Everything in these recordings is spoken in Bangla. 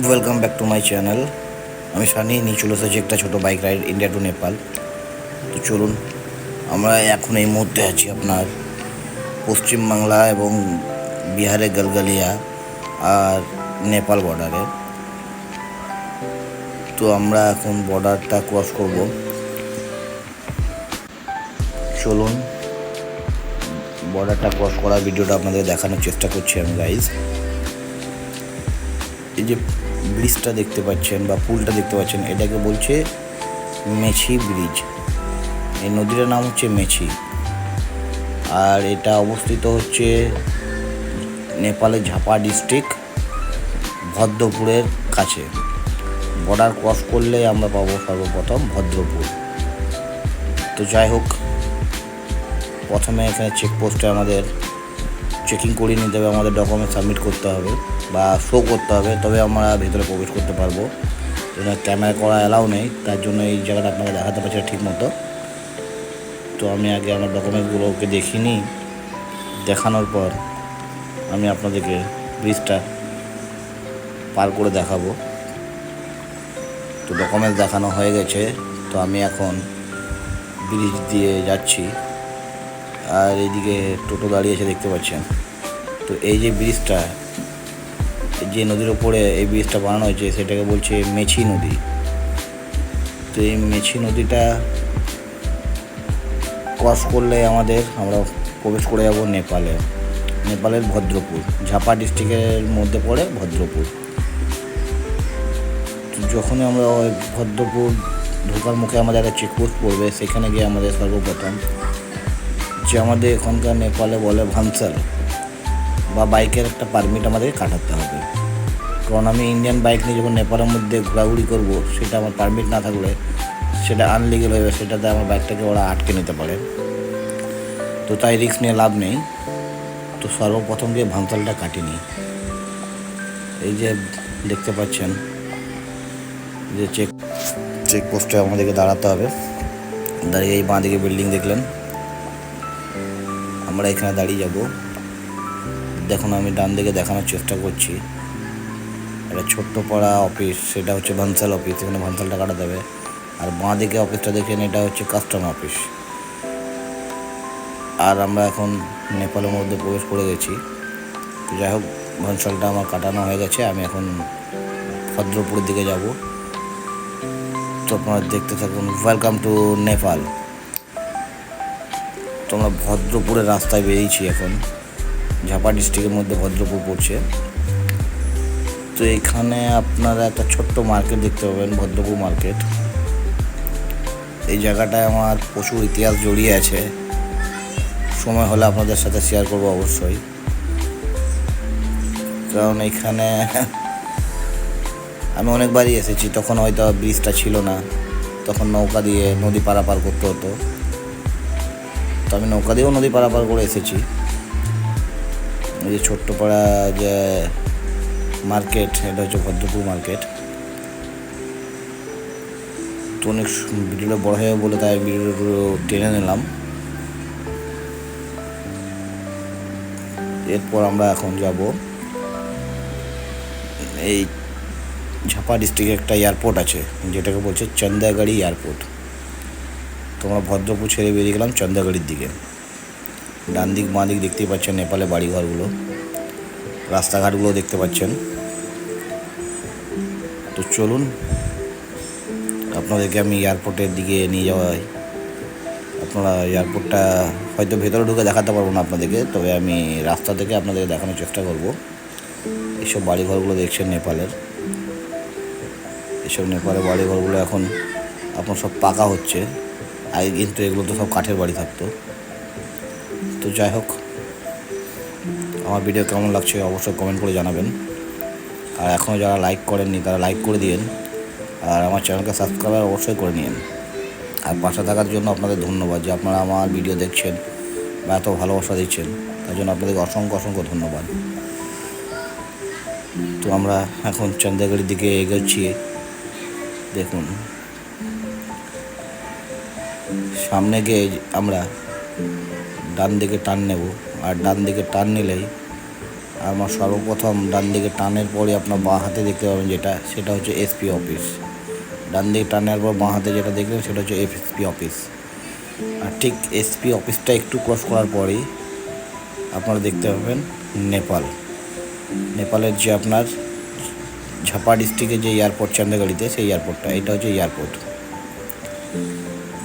Welcome back to my channel. আমি সানি নিয়ে চলে এসেছি একটা ছোটো bike ride India to Nepal. তো চলুন, আমরা এখন এই মুহূর্তে আছি আপনার পশ্চিমবাংলা এবং বিহারের গলগলিয়া আর নেপাল বর্ডারে। তো আমরা এখন বর্ডারটা ক্রস করব। চলুন, বর্ডারটা ক্রস করার ভিডিওটা আপনাদের দেখানোর চেষ্টা করছি আমি গাইজ। এই যে ব্রিজটা দেখতে পাচ্ছেন বা পুলটা দেখতে পাচ্ছেন, এটাকে বলছে মেছি ব্রিজ। এই নদীটার নাম হচ্ছে মেছি, আর এটা অবস্থিত হচ্ছে নেপালের ঝাপা ডিস্ট্রিক্ট ভদ্রপুরের কাছে। বর্ডার ক্রস করলে আমরা পাবো সর্বপ্রথম ভদ্রপুর। তো যাই হোক, প্রথমে এখানে চেকপোস্টে আমাদের চেকিং করিয়ে নিতে হবে, আমাদের ডকুমেন্ট সাবমিট করতে হবে বা শো করতে হবে, তবে আমরা ভেতরে প্রবেশ করতে পারবো। ক্যামেরা করা অ্যালাউ নেই, তার জন্য এই জায়গাটা আপনাকে দেখাতে পারছি ঠিক মতো। তো আমি আগে আমার ডকুমেন্টসগুলোকে দেখিয়ে নিই, দেখানোর পর আমি আপনাদেরকে ব্রিজটা পার করে দেখাবো। তো ডকুমেন্টস দেখানো হয়ে গেছে, তো আমি এখন ব্রিজ দিয়ে যাচ্ছি। আর এইদিকে টোটো দাঁড়িয়েছে দেখতে পাচ্ছেন। তো এই যে ব্রিজটা, যে নদীর ওপরে এই ব্রিজটা বানানো হয়েছে সেটাকে বলছে মেছি নদী। তো এই মেছি নদীটা ক্রস করলে আমরা প্রবেশ করে যাব নেপালের ভদ্রপুর। ঝাপা ডিস্ট্রিক্টের মধ্যে পড়ে ভদ্রপুর। তো যখনই আমরা ওই ভদ্রপুর ঢোকার মুখে আমাদের একটা চেকপোস্ট পড়বে, সেখানে গিয়ে আমাদের সর্বপ্রথম যে আমাদের এখানকার নেপালে বলে ভানসাল বা বাইকের একটা পারমিট আমাদের কাটাতে হবে। কারণ আমি ইন্ডিয়ান বাইক নিয়ে যখন নেপালের মধ্যে ঘোরাঘুরি করব, সেটা আমার পারমিট না থাকলে সেটা আনলিগেল হয়ে, সেটাতে আমার বাইকটাকে ওরা আটকে নিতে পারে। তো তাই রিস্ক নিয়ে লাভ নেই। তো সর্বপ্রথম গিয়ে ভানসালটা কাটিনি। এই যে দেখতে পাচ্ছেন যে চেকপোস্টে আমাদেরকে দাঁড়াতে হবে। দাঁড়িয়ে এই বাঁ দিকে বিল্ডিং দেখলেন, আমরা এখানে দাঁড়িয়ে যাব। দেখুন, আমি ডান দিকে দেখানোর চেষ্টা করছি একটা ছোট্ট পাড়া অফিস, সেটা হচ্ছে ভানসাল অফিস। এখানে ভানসালটা কাটাতে হবে। আর বাঁ দিকে অফিসটা দেখেন, এটা হচ্ছে কাস্টম অফিস। আর আমরা এখন নেপালের মধ্যে প্রবেশ করে গেছি। তো যাই হোক, ভানসালটা আমার কাটানো হয়ে গেছে। আমি এখন ভদ্রপুরের দিকে যাব। তো আপনারা দেখতে থাকুন। Welcome to Nepal. তো আমরা ভদ্রপুরের রাস্তায় বেরিয়েছি এখন। ঝাপা ডিস্ট্রিক্টের মধ্যে ভদ্রপুর পড়ছে। তো এখানে আপনারা একটা ছোট্ট মার্কেট দেখতে পাবেন, ভদ্রপুর মার্কেট। এই জায়গাটায় আমার প্রচুর ইতিহাস জড়িয়ে আছে, সময় হলে আপনাদের সাথে শেয়ার করব অবশ্যই। কারণ এখানে আমি অনেকবারই এসেছি, তখন হয়তো ব্রিজটা ছিল না, তখন নৌকা দিয়ে নদী পারাপার করতে হতো। তো আমি নৌকা দিয়েও নদী পারাপার করে এসেছি। এই যে ছোট্ট পাড়া যে মার্কেট, এটা হচ্ছে ভদ্রপুর মার্কেট। তো অনেক ভিডিওটা বড় হয়ে বলে তাই ভিডিওটা টেনে নিলাম। এরপর আমরা এখন যাব এই ঝাপা ডিস্ট্রিক্টে একটা এয়ারপোর্ট আছে, যেটাকে বলছে চন্দাগাড়ি এয়ারপোর্ট। তো আমরা ভদ্রপুর ছেড়ে বেরিয়ে গেলাম চন্দাগাড়ির দিকে। ডান দিক বাঁ দিক দেখতেই পাচ্ছেন নেপালের বাড়িঘরগুলো, রাস্তাঘাটগুলো দেখতে পাচ্ছেন। তো চলুন, আপনাদেরকে আমি এয়ারপোর্টের দিকে নিয়ে যাওয়াই। আপনারা এয়ারপোর্টটা হয়তো ভেতরে ঢুকে দেখাতে পারবো না আপনাদেরকে, তবে আমি রাস্তা থেকে আপনাদেরকে দেখানোর চেষ্টা করব। এইসব বাড়িঘরগুলো দেখছেন নেপালের, এইসব নেপালের বাড়িঘরগুলো এখন আপনার সব পাকা হচ্ছে। আগে কিন্তু এগুলো তো সব কাঠের বাড়ি থাকতো। তো যাই হোক, আমার ভিডিও কেমন লাগছে অবশ্যই কমেন্ট করে জানাবেন। আর এখনও যারা লাইক করেননি তারা লাইক করে দিন, আর আমার চ্যানেলকে সাবস্ক্রাইব অবশ্যই করে নিন। আর পাশে থাকার জন্য আপনাদের ধন্যবাদ, যে আপনারা আমার ভিডিও দেখছেন বা এত ভালোবাসা দিচ্ছেন, তার জন্য আপনাদেরকে অসংখ্য অসংখ্য ধন্যবাদ। তো আমরা এখন চন্দাগাড়ির দিকে এগোচ্ছি। দেখুন, সামনে গিয়ে আমরা ডান দিকে টার্ন নেব, আর ডান দিকে টার্ন নিলেই আর আমার সর্বপ্রথম ডান দিকে টানের পরে আপনার বাঁ হাতে দেখতে পাবেন সেটা হচ্ছে এসপি অফিস। ডান দিকে টানের পর বাঁ হাতে যেটা দেখলেন সেটা হচ্ছে এসপি অফিস। আর ঠিক এসপি অফিসটা একটু ক্রস করার পরেই আপনারা দেখতে পাবেন নেপালের যে আপনার ঝাপা ডিস্ট্রিক্টের যে এয়ারপোর্ট চান্দাগাড়িতে, সেই এয়ারপোর্টটা, এটা হচ্ছে এয়ারপোর্ট।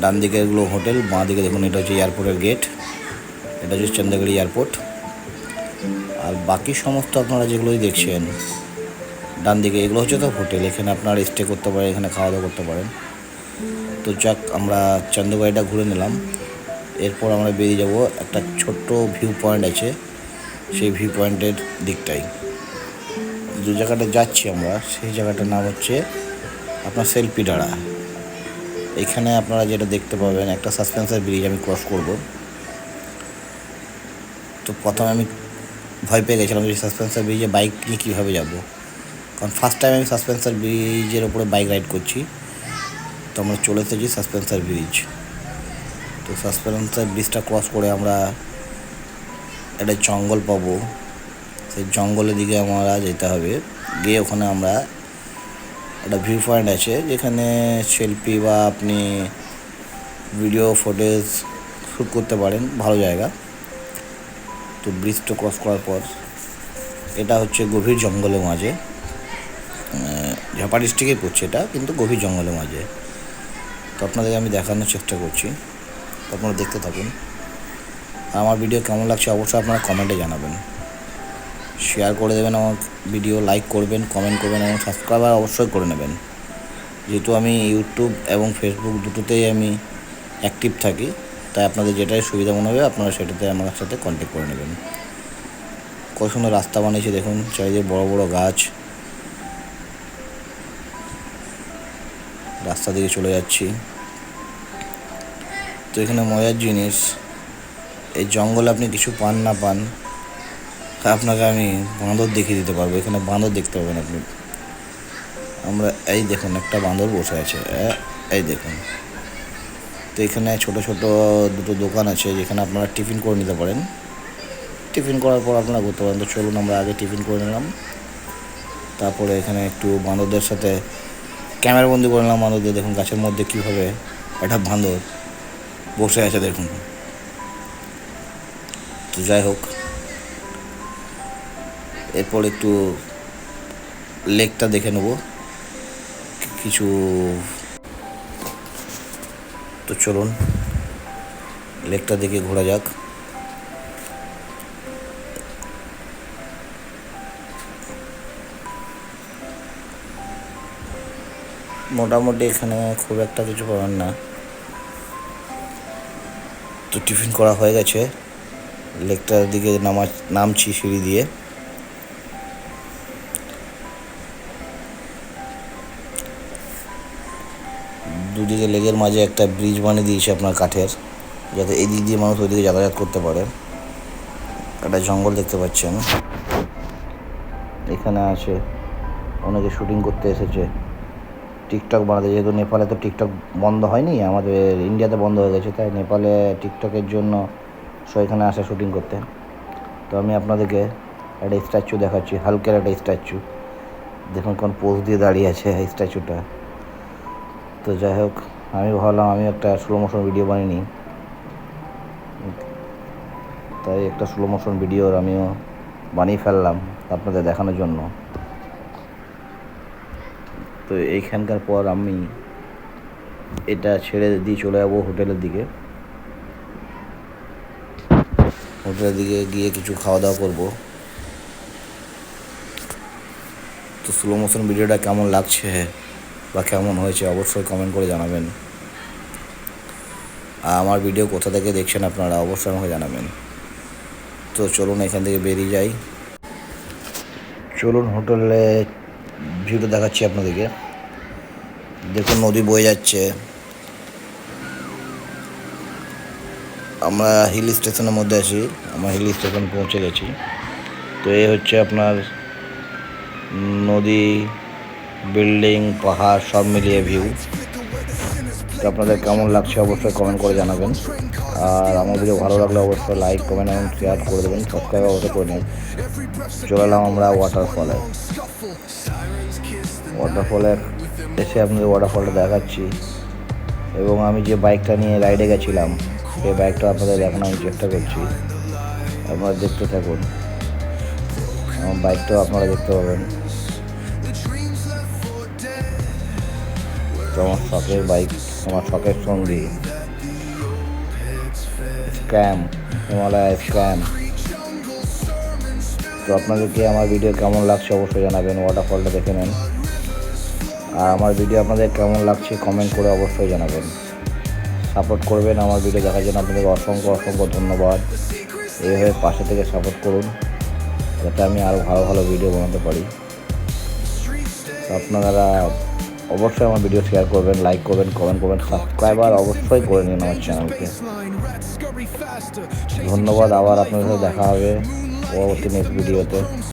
ডান দিকে এগুলো হোটেল, বাঁ দিকে দেখুন এটা হচ্ছে এয়ারপোর্টের গেট, এটা হচ্ছে চান্দাগাড়ি এয়ারপোর্ট। আর বাকি সমস্ত আপনারা যেগুলোই দেখছেন ডান দিকে, এগুলো হচ্ছে তো হোটেল, এখানে আপনারা স্টে করতে পারেন, এখানে খাওয়া দাওয়া করতে পারেন। তো যাক, আমরা চান্দাগাড়িটা ঘুরে নিলাম। এরপর আমরা বেরিয়ে যাব একটা ছোট্ট ভিউ পয়েন্ট আছে, সেই ভিউ পয়েন্টের দিকটাই। যে জায়গাটা যাচ্ছি আমরা, সেই জায়গাটার নাম হচ্ছে আপনার সেলফি ডাড়া। এখানে আপনারা যেটা দেখতে পাবেন, একটা সাসপেন্সার ব্রিজ আমি ক্রস করব। তো প্রথমে আমি ভয় পেয়ে গেছিলাম যে সাসপেন্সার ব্রিজে বাইক নিয়ে কীভাবে যাব, কারণ ফার্স্ট টাইম আমি সাসপেন্সার ব্রিজের ওপরে বাইক রাইড করছি। তো আমরা চলে এসেছি সাসপেন্সার ব্রিজ। তো সাসপেন্সার ব্রিজটা ক্রস করে আমরা একটা জঙ্গল পাবো, সেই জঙ্গলের দিকে আমরা যেতে হবে। গিয়ে ওখানে আমরা একটা ভিউ পয়েন্ট আছে, যেখানে সেলফি বা আপনি ভিডিও ফুটেজ শ্যুট করতে পারেন, ভালো জায়গা। তো ব্রিজটা ক্রস করার পর এটা হচ্ছে গভীর জঙ্গলের মাঝে, ঝাপা ডিস্ট্রিক্টেই পড়ছে এটা, কিন্তু গভীর জঙ্গলের মাঝে। তো আপনাদেরকে আমি দেখানোর চেষ্টা করছি, তো আপনারা দেখতে থাকুন। আমার ভিডিও কেমন লাগছে অবশ্যই আপনারা কমেন্টে জানাবেন, শেয়ার করে দেবেন আমার ভিডিও, লাইক করবেন, কমেন্ট করবেন এবং সাবস্ক্রাইবার অবশ্যই করে নেবেন। যেহেতু আমি ইউটিউব এবং ফেসবুক দুটোতেই আমি অ্যাক্টিভ থাকি, তাই আপনাদের যেটাই সুবিধা মনে হবে আপনারা সেটাতে আমার সাথে কন্ট্যাক্ট করে নেবেন। কত সুন্দর রাস্তা বানিয়েছে দেখুন, চারিদিকে বড় বড় গাছ, রাস্তা দিকে চলে যাচ্ছি। তো এখানে মজার জিনিস, এই জঙ্গলে আপনি কিছু পান না পান, আপনাকে আমি বাঁদর দেখিয়ে দিতে পারবো। এখানে বাঁদর দেখতে পাবেন আপনি। আমরা এই দেখুন একটা বাঁদর বসে আছে, এই দেখুন। তো এখানে ছোট ছোট দুটো দোকান আছে, যেখানে আপনারা টিফিন করে নিতে পারেন। টিফিন করার পর আপনারা ঘুরতে পারেন। তো চলুন আমরা আগে টিফিন করে নিলাম, তারপরে এখানে একটু বাঁদরদের সাথে ক্যামেরাবন্দি করে নিলাম। বাঁদরদের দেখুন গাছের মধ্যে কীভাবে একটা বাঁদর বসে আছে দেখুন। তো যাই হোক, এরপর একটু লেকটা দেখে নেব কিছু। তো চলুন লেকটা দেখে ঘোরা যাক। মোটামুটি এখানে খুব একটা কিছু পাবেন না। তো টিফিন করা হয়ে গেছে, লেকটার দিকে নামছি সিঁড়ি দিয়ে। দুদিকে লেকের মাঝে একটা ব্রিজ বানিয়ে দিয়েছে আপনার কাঠের, যাতে এই দিক দিয়ে মানুষ ওইদিকে যাতায়াত করতে পারে। একটা জঙ্গল দেখতে পাচ্ছেন, এখানে আছে অনেকে শুটিং করতে এসেছে, টিকটক বানাতে। যেহেতু নেপালে তো টিকটক বন্ধ হয়নি, আমাদের ইন্ডিয়াতে বন্ধ হয়ে গেছে, তাই নেপালে টিকটকের জন্য সব এখানে আসে শুটিং করতে। তো আমি আপনাদেরকে একটা স্ট্যাচু দেখাচ্ছি, হালকের একটা স্ট্যাচু দেখুন কোন পোজ দিয়ে দাঁড়িয়ে আছে এই স্ট্যাচুটা। তো যাই হোক, আমি ভাবলাম আমি একটা স্লো মোশন ভিডিও বানিয়ে নিই, তাই একটা স্লো মোশন ভিডিওর আমিও বানিয়ে ফেললাম আপনাদের দেখানোর জন্য। তো এইখানকার পর আমি এটা ছেড়ে দিয়ে চলে যাবো হোটেলের দিকে। হোটেলের দিকে গিয়ে কিছু খাওয়া দাওয়া করবো। তো স্লো মোশন ভিডিওটা কেমন লাগছে বা কেমন হয়েছে অবশ্যই কমেন্ট করে জানাবেন। আর আমার ভিডিও কোথা থেকে দেখছেন আপনারা অবশ্যই আমাকে জানাবেন। তো চলুন এখান থেকে বেরিয়ে যাই। চলুন হোটেলে ভিউটা দেখাচ্ছি আপনাদেরকে। দেখুন নদী বয়ে যাচ্ছে, আমরা হিল স্টেশনের মধ্যে আছি, আমরা হিল স্টেশন পৌঁছে গেছি। তো এই হচ্ছে আপনার নদী, বিল্ডিং, পাহাড় সব মিলিয়ে ভিউ। তো আপনাদের কেমন লাগছে অবশ্যই কমেন্ট করে জানাবেন। আর আমার ভিডিও ভালো লাগলে অবশ্যই লাইক কমেন্ট এবং শেয়ার করে দেবেন, সাবস্ক্রাইব অবশ্যই করে নেবেন। চলে এলাম আমরা ওয়াটারফলে। ওয়াটারফলে এসে আপনাদের ওয়াটারফলটা দেখাচ্ছি, এবং আমি যে বাইকটা নিয়ে রাইডে গেছিলাম সেই বাইকটা আপনাদের দেখানোর আমি চেষ্টা করছি। আপনারা দেখতে থাকুন, আমার বাইকটাও আপনারা দেখতে পাবেন। তো আমার শখের বাইক, আমার শখের সঙ্গী স্ক্যাম, হিমালয়া স্ক্যাম। তো আপনাদেরকে আমার ভিডিও কেমন লাগছে অবশ্যই জানাবেন, ওয়াটারফলটা দেখে নেন। আর আমার ভিডিও আপনাদের কেমন লাগছে কমেন্ট করে অবশ্যই জানাবেন, সাপোর্ট করবেন। আমার ভিডিও দেখার জন্য আপনাদের অসংখ্য অসংখ্য ধন্যবাদ। এইভাবে পাশে থেকে সাপোর্ট করুন যাতে আমি আরও ভালো ভালো ভিডিও বানাতে পারি। তো আপনারা অবশ্যই আমার ভিডিও শেয়ার করবেন, লাইক করবেন, কমেন্ট করবেন, সাবস্ক্রাইবার অবশ্যই করে নিন আমার চ্যানেলকে। ধন্যবাদ। আবার আপনাদের সাথে দেখা হবে পরবর্তী নেক্সট ভিডিওতে।